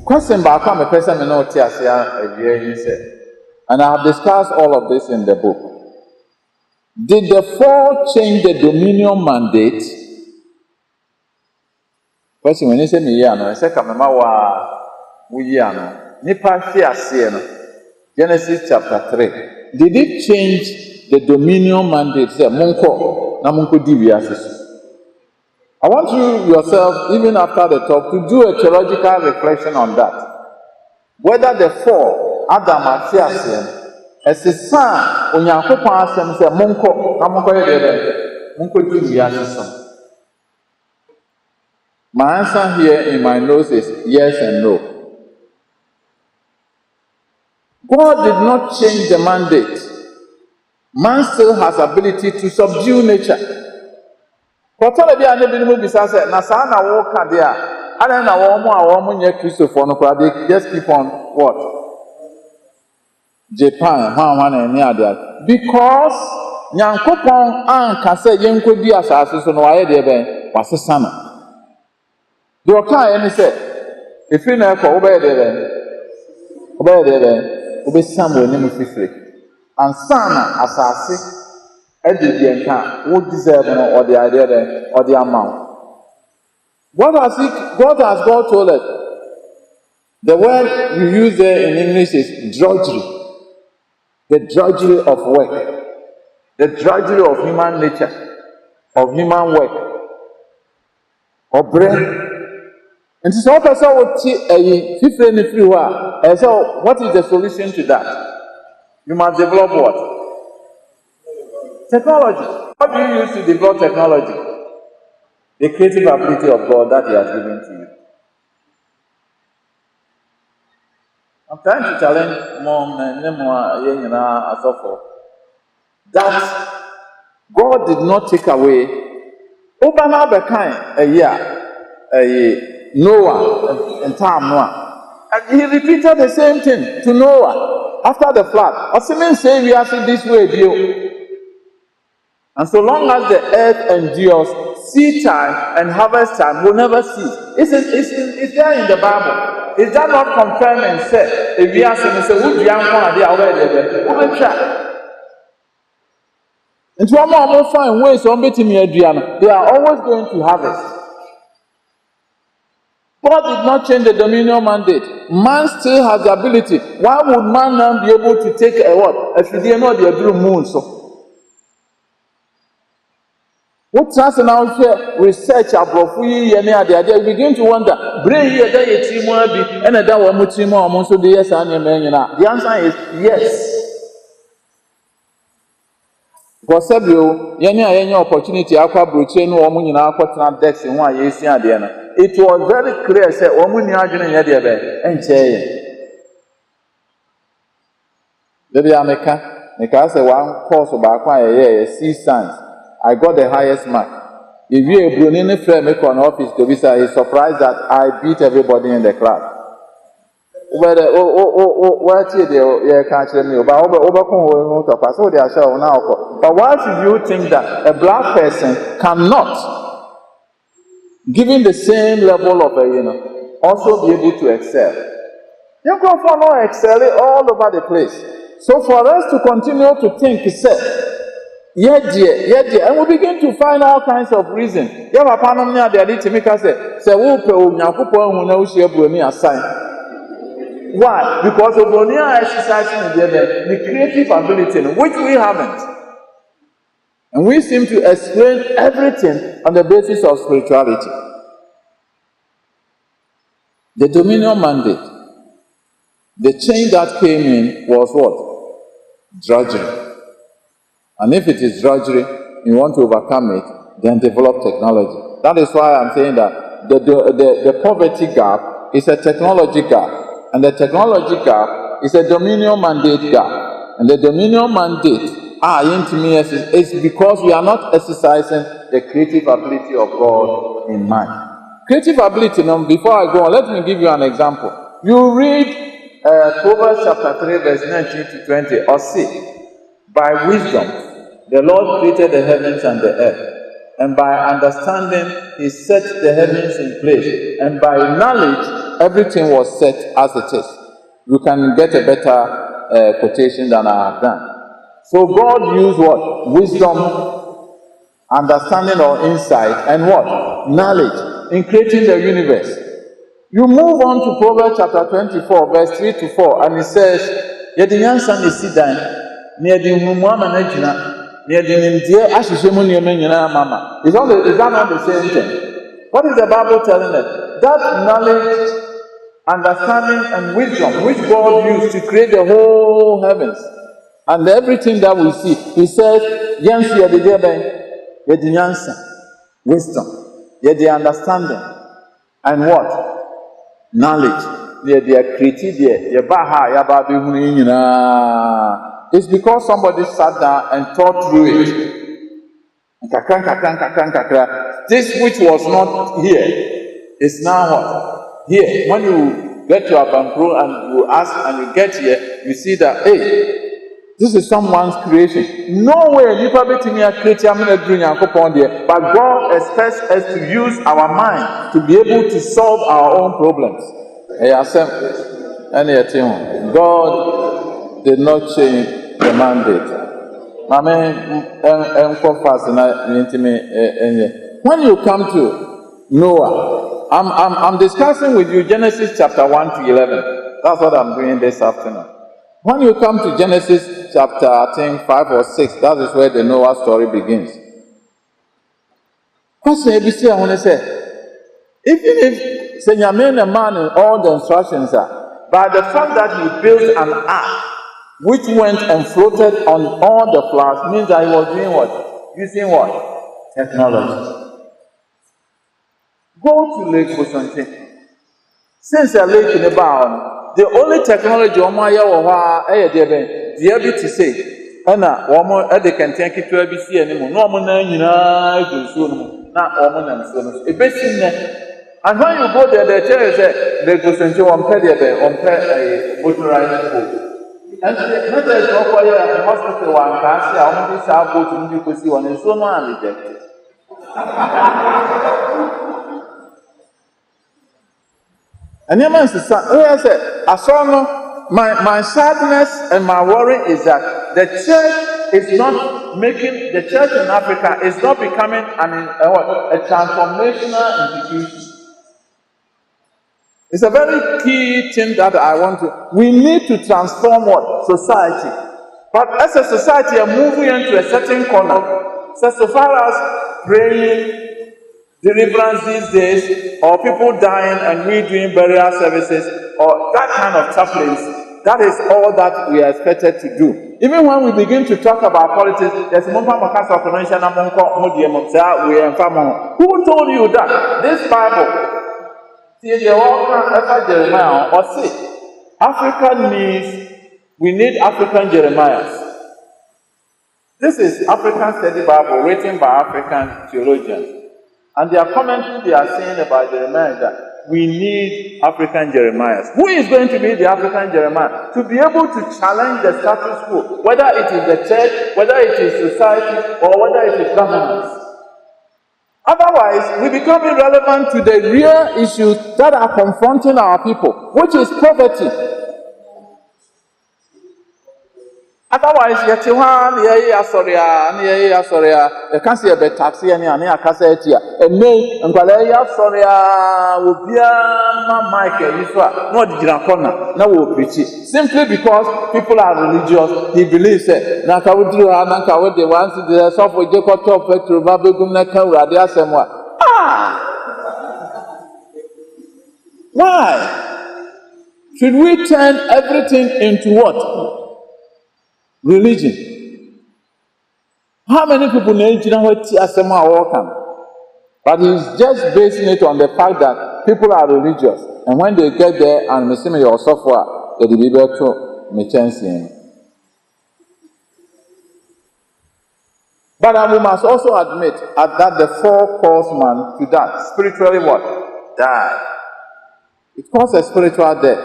Question back on the person may not and I have discussed all of this in the book. Did the fall change the dominion mandate? Question when you say me I say kamema wa nipa Genesis chapter 3. Did it change the dominion mandate? Say monko na monko di wiase. I want you yourself, even after the talk, to do a theological reflection on that. Whether the fall, Adam and Fiasian, as a son, when you are asem say monko, na monko yede, monko di wiase. My answer here in my notes is yes and no. God did not change the mandate. Man still has ability to subdue nature. Kotole bia na binu bisa say na sa na wo ka dia ana na wo mo nye Christopher no kwa they just keep on what Japan na ni ade because Nyankopon anka say yenkodi asase so no aye de ben wasesa no de o ka ye ni say efi na ko wo be de ben wo be samu ni mu fifire ansana asase who deserve or the idea or the amount. God has told us. The word you use there in English is drudgery. The drudgery of work. The drudgery of human nature. Of human work. Or bread. And so person would see a and so what is the solution to that? You must develop what? Technology. What do you use to develop technology? The creative ability of God that He has given to you. I'm trying to challenge mom that God did not take away Obama Bekan a year, Noah and time Noah. And he repeated the same thing to Noah after the flood. Asimin say we are seeing this way, deal. And so long as the earth endures, seed time and harvest time will never cease. It's there in the Bible. Is that not confirmed and said? If we ask them, say, "Who do you want?" They are already who will try. And so I'm find ways on betting me, Adriana. They are always going to harvest. God did not change the dominion mandate. Man still has the ability. Why would man now be able to take a what? If you know the blue moon, so. What trust now here research abrofu ye ne ade you begin to wonder brain here that ye team one be and that one team one so the yes and the answer is yes. Because sabio ye ne ayenye opportunity akwa broche no omo nyina akotena dex ho ayesi ade na it was very clear say omo ni adwene ye de be enche ye debi ameka say one course ba kwa ye see science. I got the highest mark. If you a Brunini friend make an office to be he's surprised that I beat everybody in the class. But why should you think that a black person cannot, given the same level of also be able to excel? You can follow excelling all over the place. So for us to continue to think, and we begin to find all kinds of reasons. You have a panel near the to make us say, why? Because of Bonia exercising the creative ability, which we haven't. And we seem to explain everything on the basis of spirituality. The dominion mandate, the change that came in was what? Drudgery. And if it is drudgery, you want to overcome it, then develop technology. That is why I'm saying that the poverty gap is a technology gap. And the technology gap is a dominion mandate gap. And the dominion mandate is because we are not exercising the creative ability of God in man. Creative ability, now, before I go on, let me give you an example. You read Proverbs chapter 3, verse 19 to 20, or see, by wisdom, the Lord created the heavens and the earth, and by understanding, he set the heavens in place, and by knowledge, everything was set as it is. You can get a better quotation than I have done. So God used what? Wisdom, understanding or insight, and what? Knowledge in creating the universe. You move on to Proverbs chapter 24, verse 3 to 4, and it says, Yedinyansa nesidan, niyedinhumuama is that not the same thing? What is the Bible telling us? That knowledge, understanding, and wisdom which God used to create the whole heavens and everything that we see, he said, wisdom, the understanding, and what? Knowledge. It's because somebody sat down and thought through it. This which was not here is now what? Here. When you get to Abankro and you ask and you get here, you see that, hey, this is someone's creation. No way, you probably think you are creating, but God expects us to use our mind to be able to solve our own problems. God did not change the mandate. When you come to Noah, I'm discussing with you Genesis chapter 1 to 11. That's what I'm doing this afternoon. When you come to Genesis chapter, I think 5 or 6, that is where the Noah story begins. Question ABC, I want to say, even if Senyamin a man in all the instructions are, by the fact that he built an ark which went and floated on all the flowers, means that he was doing what? Using what? Technology. Go to Lake Bosonte. Since a lake in the bound, the only technology Omaya or the ability to say, Anna, woman, they can take it to ABC anymore. No one, not woman and so on. A basin. And when you go there, the chair is there goes into one pedal on a motorized boat. And not as no fire at the hospital, one can't see how many sailboats you could see one, and so on rejected. And your man said, I said, I saw no, my sadness and my worry is that the church is not making, the church in Africa is not becoming a transformational institution. It's a very key thing that I want to. We need to transform what? Society. But as a society, are moving into a certain corner. So far as praying, deliverance these days, or people dying and we doing burial services, or that kind of chaplains, that is all that we are expected to do. Even when we begin to talk about politics, there's who told you that this Bible? Jeremiah or say, we need African Jeremiahs. This is African Study Bible written by African theologians. And their commentary they are saying about Jeremiah is that we need African Jeremiahs. Who is going to be the African Jeremiah? To be able to challenge the status quo, whether it is the church, whether it is society, or whether it is governance. Otherwise, we become irrelevant to the real issues that are confronting our people, which is poverty. Otherwise, you can't see a bit taxi and a cassette here. And me, and Galeria, sorry, will be Michael, not Giracona, no will preach it. Simply because people are religious, he believes it. Naka would do Anaka with the ones in the software, Jacob Top, Petro, Babigumnaka, Radia Semwa. Why? Should we turn everything into what? Religion. How many people know what Asema welcome? But he's just basing it on the fact that people are religious. And when they get there and Missimi or software, they will be able to make chance in. But we must also admit that the four calls man to that spiritually what? died. It caused a spiritual death.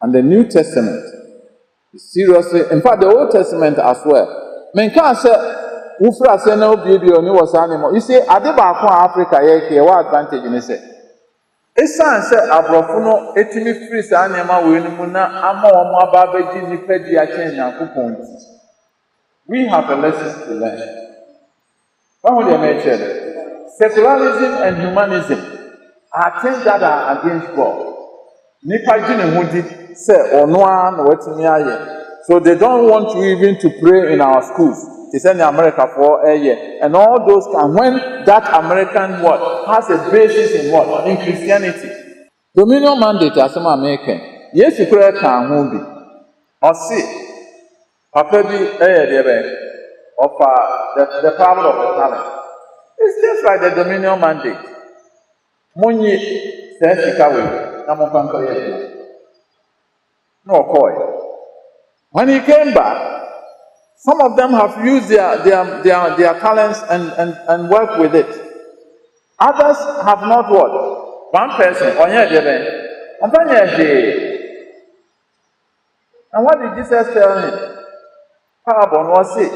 And the New Testament is seriously, in fact, the Old Testament as well. Men can't say, Ufra say no baby or was animal. You see, Adibako Africa, what advantage in it? Esan sɛ aborɔfo no etimi firi saa nneɛma wei no mu na ama wɔn aba abɛgye nipa di akyɛn Nyankopɔn ti. We have a lesson to learn. What would you mention? Secularism and humanism are things that are against God. Nipa gye ne ho di sɛ ɔno ara na watumi ayɛ. So they don't want you even to pray in our schools. They send America for a year. And all those can, when that American word has a basis in what? In Christianity. Dominion mandate as some American. Yes, you pray can who be. Or see, Papa be of the power of the talent. It's just like the dominion mandate. Munyi says Chicago. No koi. When he came back, some of them have used their talents and worked with it. Others have not what? One person, and what did Jesus tell him? Parable was it?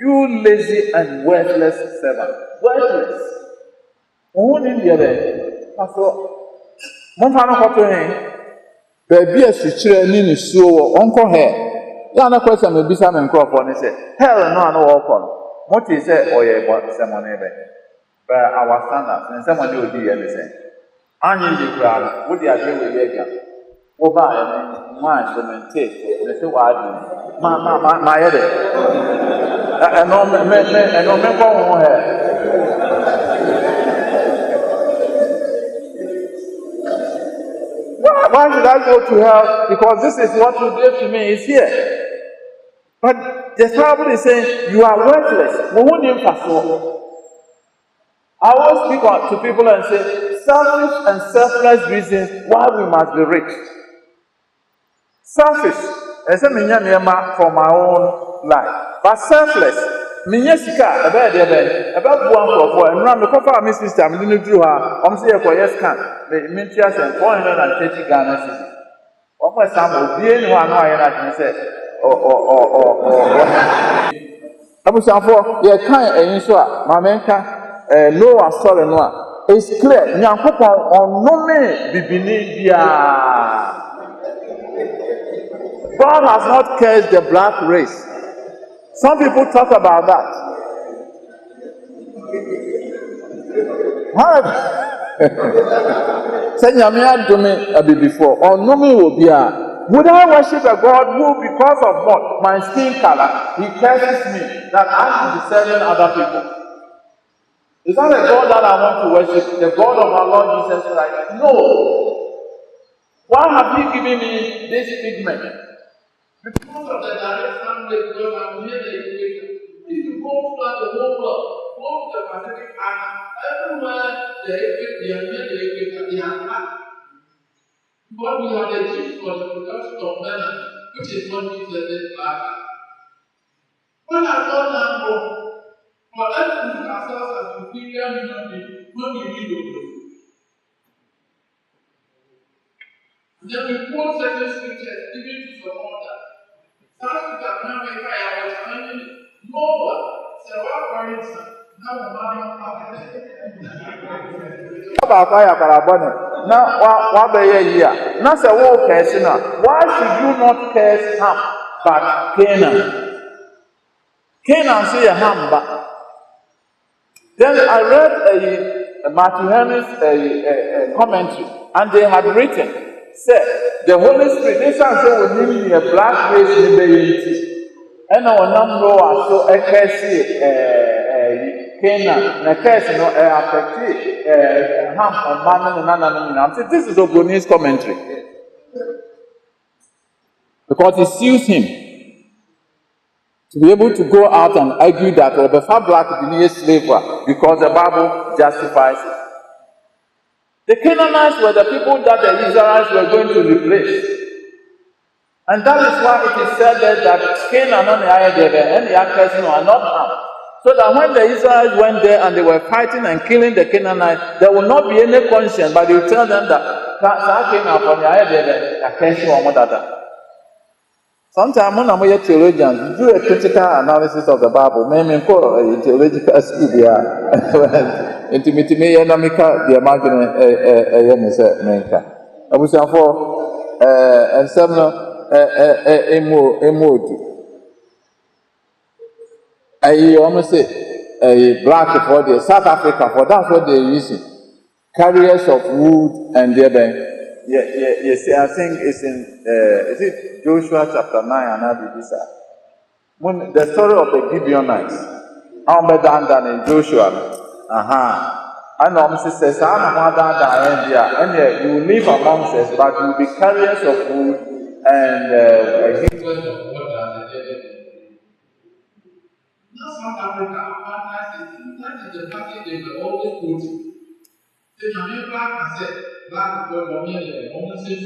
You lazy and worthless servant. Worthless. Who did the other? Baby, as you train in his soul, Uncle Hair. Yana question may be some microphone and say, hell no, no, all. What is it? Oh, yeah, but someone ever. But our standards, and someone will do anything. I need the crowd, would you agree with Yaga? Oh, by my cementate, the two arguments. My headache. And no member hair. Why should I go to hell? Because this is what you did to me is here. But the Bible is saying you are worthless. I always speak to people and say selfish and selfless reasons why we must be rich. Selfish, as a for my own life, but selfless. Minyasika, about one for and run the cover of Miss System, you know, drew her, say for yes, can the Mintias and 430 Ghana. What was some of the one I can say? I was for your kind and so, Mamenka, Noah story noir. It's clear, Nyankopon on no me Bibinia. God has not cursed the black race. Some people talk about that. Say Nyame do me a bit before, or no me will be a. Would I worship a God who, because of what? My skin color, he curses me that I should be serving other people? Is that a God that I want to worship? The God of our Lord Jesus Christ? No. Why have you given me this treatment? Because of the direct family, because I'm here the equation. If you go throughout the whole world, go to the Pacific Island, everywhere they are near the equator, they are black. But we have the chief for the production of melanin, which is what gives the black. When I thought now, for us to look ourselves as superior human beings, when we read of them. Then we quote certain scriptures, even to some order. South Africa, America, I was finding Noah, Sarah Warrington, now the mother. Now, what be here? Now, say, "Oh, curse now. Why should you not curse Ham, but Canaan? Canaan say Ham, but." Then I read a Matthew Henry's commentary, and they had written, "Say the Holy Spirit. This one say we need a black race liberty, and our number was so a curse." Canaan, na curse no affect Ham and Mammon and Nana. This is Ogoni's commentary. Because it suits him to be able to go out and argue that the far black beneath slavery because the Bible justifies it. The Canaanites were the people that the Israelites were going to replace. And that is why it is said that Canaan and the Ayadebe and the Akers are not Ham. So that when the Israelites went there and they were fighting and killing the Canaanites, there will not be any conscience, but they will tell them that sometimes when I'm a theologian, do a critical analysis of the Bible. Maybe in theological school, yeah. Intimate me and Amika, the American, I was for and some emoji. I almost say a black for the South Africa, for that's what they're using. Carriers of wood and their bank. Yes, I think it's in, is it Joshua chapter 9 and Abidisa? When the story of the Gibeonites, I'm better than in Joshua. I know Mrs. says, I'm more than India, and you will live amongst us, but you will be carriers of wood and South Africa, that is the package they were always quoting. The Jamaican black said, black people come here, almost say to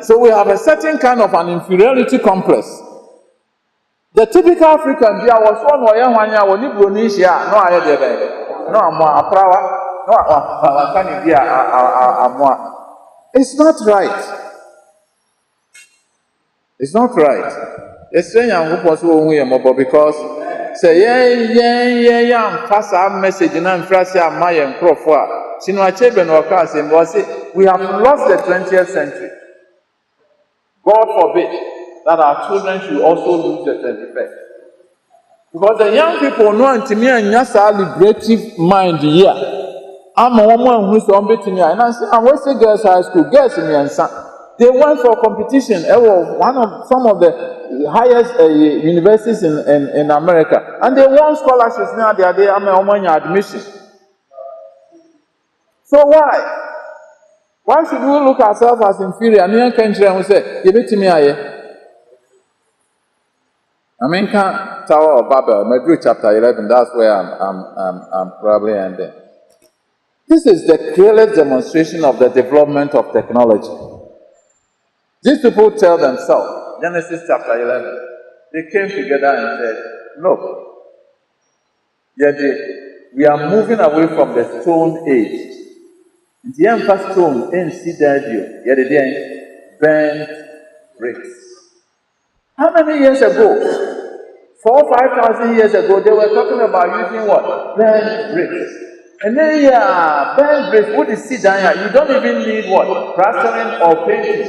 so we have a certain kind of an inferiority complex. The typical African, there was one where when you go Nisha, no, I had no, I'm a prawa, no, can you be it's not right. It's not right. It's saying I'm going because say yeah, pass our message and I'm Frasia Maya and Crawford. Sinuacheben or Kasim was it, we have lost the 20th century. God forbid that our children should also lose the 21st. Because the young people know to me and Yasa liberative mind here. I'm a woman who's on betting me, and I say, I'm Western Girls High School, girls in the son. They went for competition. Some of the highest universities in America, and they won scholarships. Now they are I'm a admission. So why? Why should we look ourselves as inferior? And country and we say, give it to me, American Tower of Babel, Madrid chapter 11. That's where I'm probably ending. This is the clearest demonstration of the development of technology. These people tell themselves, Genesis chapter 11, they came together and said, look, we are moving away from the Stone Age. The emphasis stone in Sidadio, yet burnt bricks. How many years ago? 4,000 or 5,000 years ago, they were talking about using what? Burnt bricks. And then, burnt bricks, what is sit down here? You don't even need what? Plastering or painting.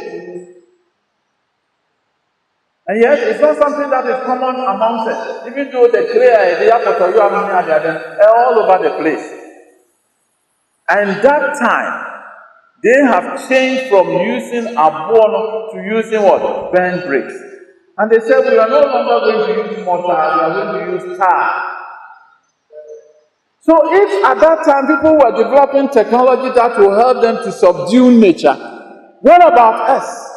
And yet, it's not something that is common amongst us. Even though the clay, the apple, you are all over the place. And that time, they have changed from using abono to using what? Burnt bricks. And they said, we are no longer going to use mortar, we are going to use tar. So if at that time people were developing technology that will help them to subdue nature, what about us?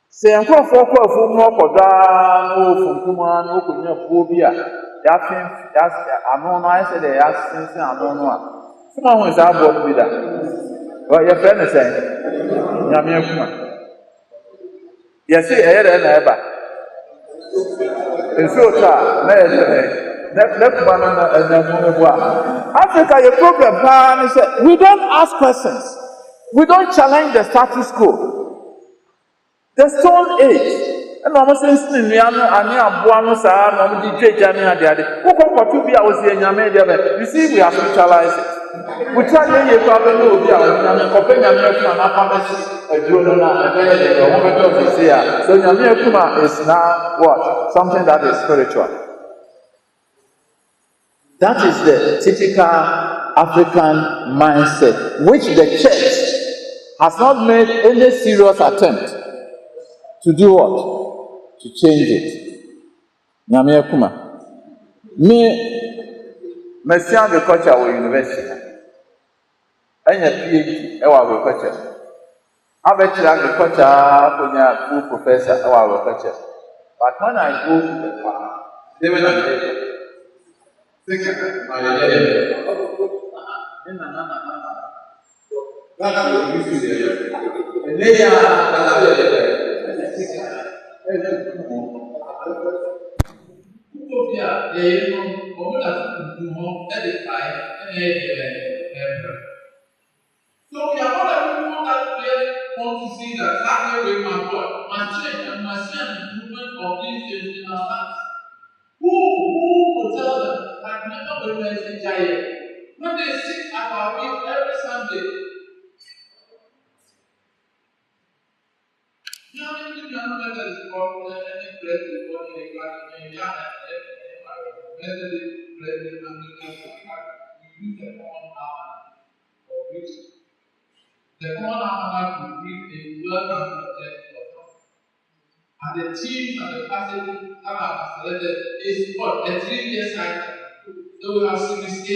Say, I'm going for someone who is our board leader. Well, your friend is saying, yes, I had an ever. And so, Africa, your problem, we don't ask questions. We don't challenge the status quo. The Stone Age, and almost instant, we are Buano Sahara, no you see, we have neutralized it. We try to problem so Nyame is now what? Something that is spiritual. That is the typical African mindset, which the church has not made any serious attempt to do what? To change it. Nyame Akuma. Me see agriculture at university. Anya PhD agriculture. Bachelor agriculture for full professor agriculture. But when I go to the farm, they will not That's what we used to say. And they are Utopia, they know, what does do more edify and so we are all people that really want to see that happening with my God, my change and my sin movement of these things in our lives. Who will tell them that never will they say giant? When they sit at our feet every Sunday, you know, you know that is called any bread with one in a glass and you are at the bread with American you use the common almanac or which the common almanac will give a well and protected authority. And the themes and the passages that are selected is what? A 3-year cycle. So we have series A,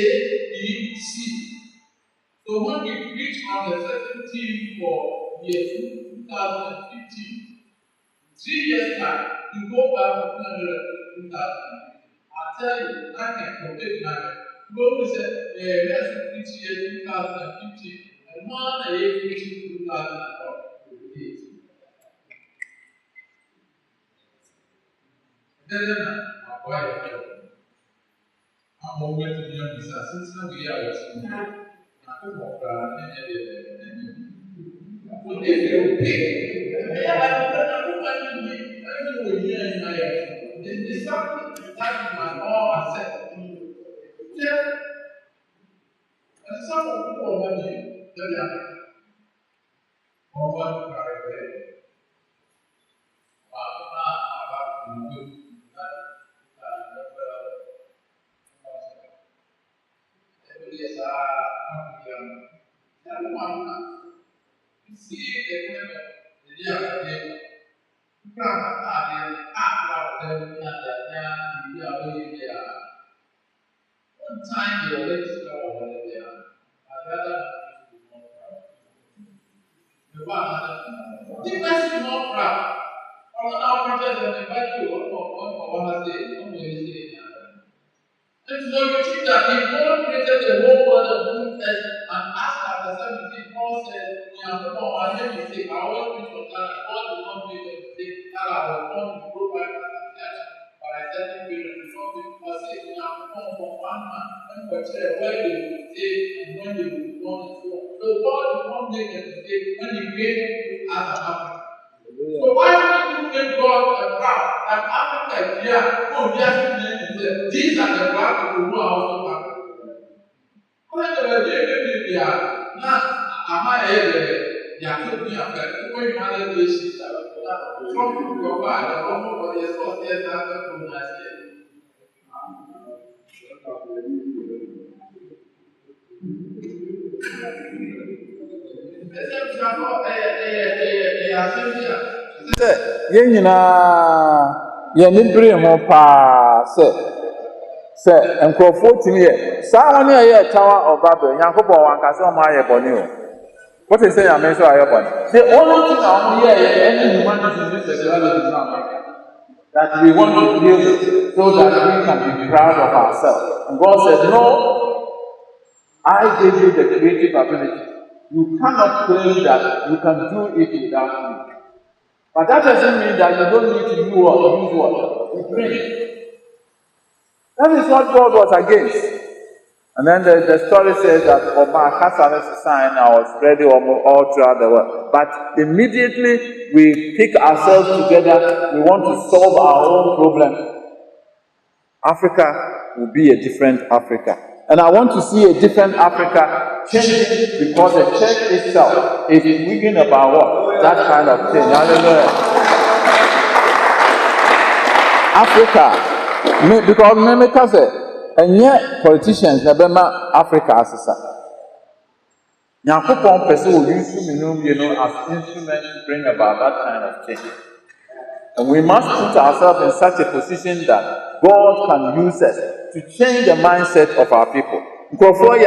B, C. So when we reach on the certain theme for year 2015, 3 years time, you go back to 2015. I tell you, I can compare that. Go to say, let's reach year 2015, and one year 2008. Then I'm going to be on this since we are listening. I'm going to it's something that you must all accept. Yeah. And some people want you, they are over private. See the kind of the one time they already discover what they are. The best is not proud. Or not our project and the value of what has said, not what is saying. And so you think that if God created the whole world of good earth and asked after 17, Paul said, I made a mistake. I always preach on that. God did not make a mistake. That I was born to grow back as a church by a certain period. Before people say, I am born from one man. When we tell where they will stay and when they will be born and so on. So God did not make a mistake when He created you as an African. So why would you make God a proud? And Africa is here. Oh, yes, these are the black people who are also African. When they were doing they are not am I able? They are putting me up there. When you had a dish, from your father, from what is what is happened from last year. Yɛn nyinaa yɛni bere ho paa sɛ nkurɔfoɔ tumi yɛ saa wɔn a yɛ tawa ɔba bɛ Nyankopɔn wankasa wɔn ayɛ bɔne o wɔte sɛ Nyame nso ayɛ bɔne the only thing a wɔn yɛ ɛne humanity ne sexuality no that we want to deal with so that we can be proud of ourselves and God said no, I gave you the creative ability. You cannot claim that you can do it without me. But that doesn't mean that you don't need to use what? To drink. That is what God was against. And then the story says that Omar Hassan is a sign I was spreading all throughout the world. But immediately we pick ourselves together, we want to solve our own problem. Africa will be a different Africa. And I want to see a different Africa changing because the church itself is thinking about what? That kind of thing. Hallelujah. Africa, because Memeka said, and yet politicians never Africa as a Nyankopɔn person will use as instruments to bring about that kind of change. And we must put ourselves in such a position that God can use us to change the mindset of our people. Because what is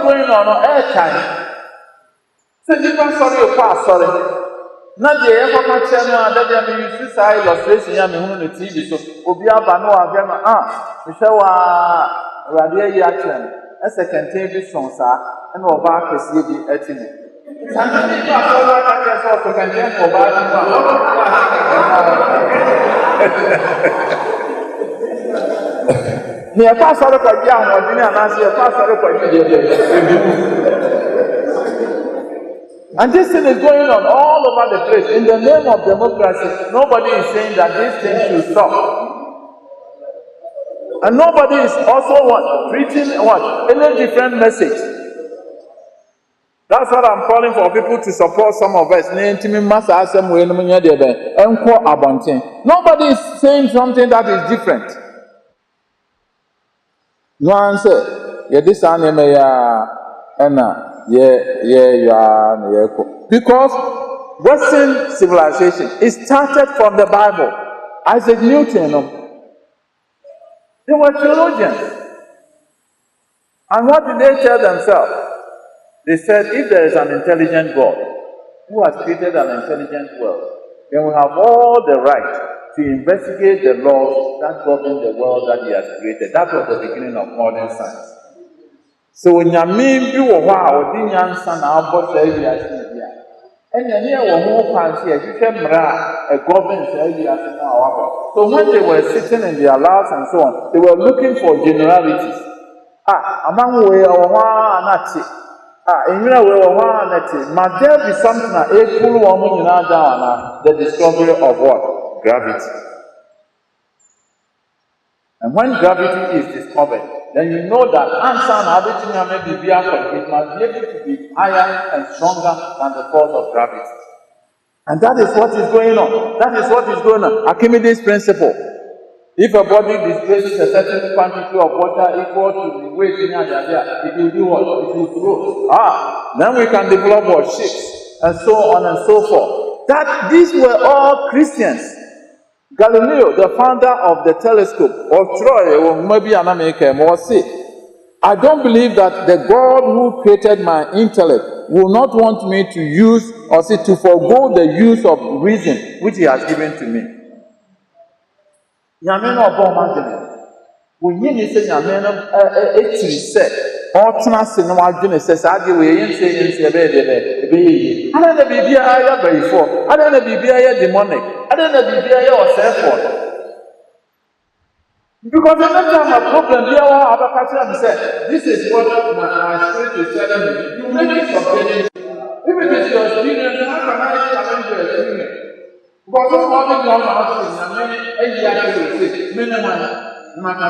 going on air time? So different sorry or past sorry. Not the ever channel that they use this illustration on the TV. So Obia Bano Agama Michelle Radia Yachen. ɛsɛ kɛntɛn bi sɔn saa ɛna ɔbaa kɛseɛ bi ɛte mu sanni bi ba asɔre akakɛ sɛ ɔsɔ kɛntɛn na ɔbaa ti mu a ne yɛkɔ asɔre kɔgye ahoɔden anaasɛ yɛkɔ asɔre kɔgye deɛ ebi mu. And this thing is going on all over the place. In the name of democracy, nobody is saying that this thing should stop. And nobody is also preaching any different message. That's what I'm calling for people to support some of us. Nobody is saying something that is different. No answer. Because Western civilization is started from the Bible. Isaac Newton, they were theologians. And what did they tell themselves? They said, if there is an intelligent God who has created an intelligent world, then we have all the right to investigate the laws that govern the world that he has created. That was the beginning of modern science. So when you mean you were wow, didn't answer now, but say yes, and then here were more fancy, you can a government say yes now. So when they were sitting in their labs and so on, they were looking for generalities. Among we are one and in we are one and might there be something a full woman in our down the discovery of what? Gravity. And when gravity is discovered, then you know that answer and everything may be it must be able to be higher and stronger than the force of gravity. And that is what is going on. That is what is going on. Archimedes' principle. If a body displaces a certain quantity of water equal to the weight in it will do what? It will float. Then we can develop what? Ships and so on and so forth. That these were all Christians. Galileo, the founder of the telescope, or Troy, or maybe an American, will say, I don't believe that the God who created my intellect will not want me to use or say to forego the use of reason which he has given to me. Yameno Bomagene. When you say Yameno, said, or Tanasi no Arjuna says, I give away and say, I don't know, baby, I have before. I don't know, baby, I have demonic. I don't know, baby, I have self-worth. Because every time a problem, we all have a person and say, this is what my spirit is telling me. You make it something. Even if it's your experience, how can I challenge your experience? Because some of them come out and many years minimum. But when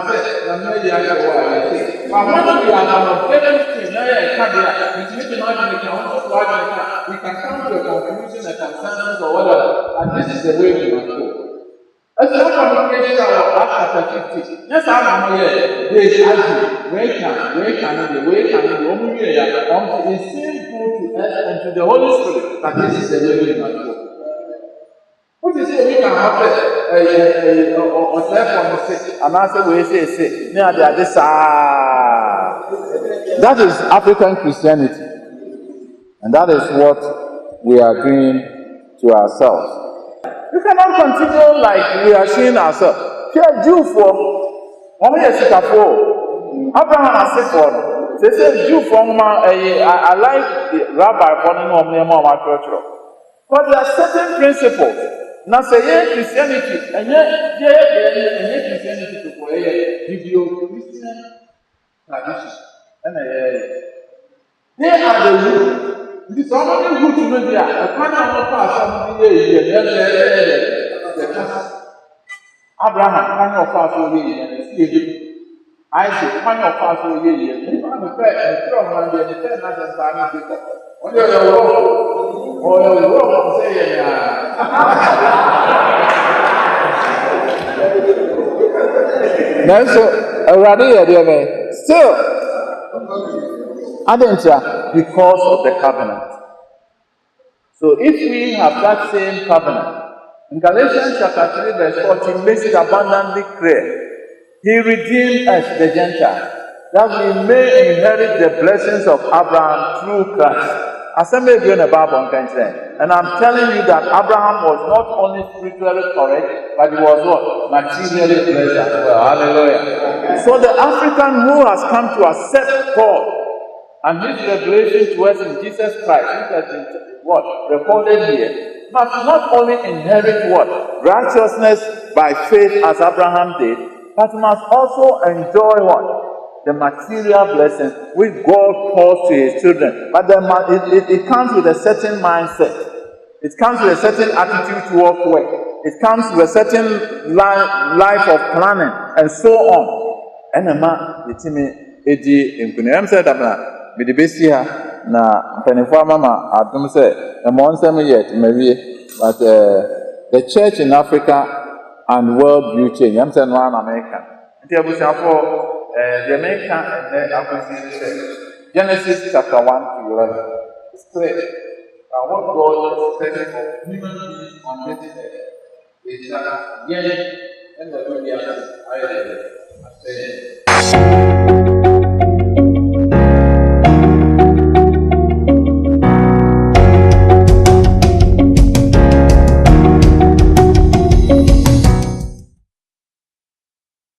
we are we can come to a conclusion, a consensus or whatever, and this is the way we must go. As a communication of chapter 50, yes, I'm here. They argue, where can it seems good to us and to the Holy Spirit that this is the way we must go. What is it we can have or therefore say, and answer we say, near the other side. That is African Christianity. And that is what we are doing to ourselves. We cannot continue like we are seeing ourselves. Here, Jew for Abraham has said for they say Jew for I like the rabbi for church. But there are certain principles. Now say Christianity and Christianity to video Christian tradition. And they are the rule. It is only good to know there. A kind of Abraham, kind of fast away, Isaac, kind of fast away. You can't be fair and throw one day and tell us that I'm people. What are your work? Or your work saying, so, already, still, because of the covenant. So if we have that same covenant, in Galatians chapter 3 verse 14 makes it abundantly clear. He redeemed us, the Gentiles, that we may inherit the blessings of Abraham through Christ. As I may be in the Bible, and I'm telling you that Abraham was not only spiritually correct, but he was what? Materially blessed as well. Hallelujah. So the African who has come to accept God and his revelation to us in Jesus Christ, which has been recorded here, must not only inherit righteousness by faith as Abraham did, but must also enjoy the material blessings which God calls to his children. But it comes with a certain mindset. It comes with a certain attitude towards work. It comes with a certain life of planning and so on. And edi nkunim sɛ dabna mede bɛsi ha na mpanimfoɔ mama adom sɛ ɛmɔ nsɛm yɛ mawie but the church in Africa and world view change yam sɛ no ana America nti abusuafoɔ the America and the Genesis chapter 1 to 11 it's clear what God is expecting of human beings on this earth is that again and the Lord I say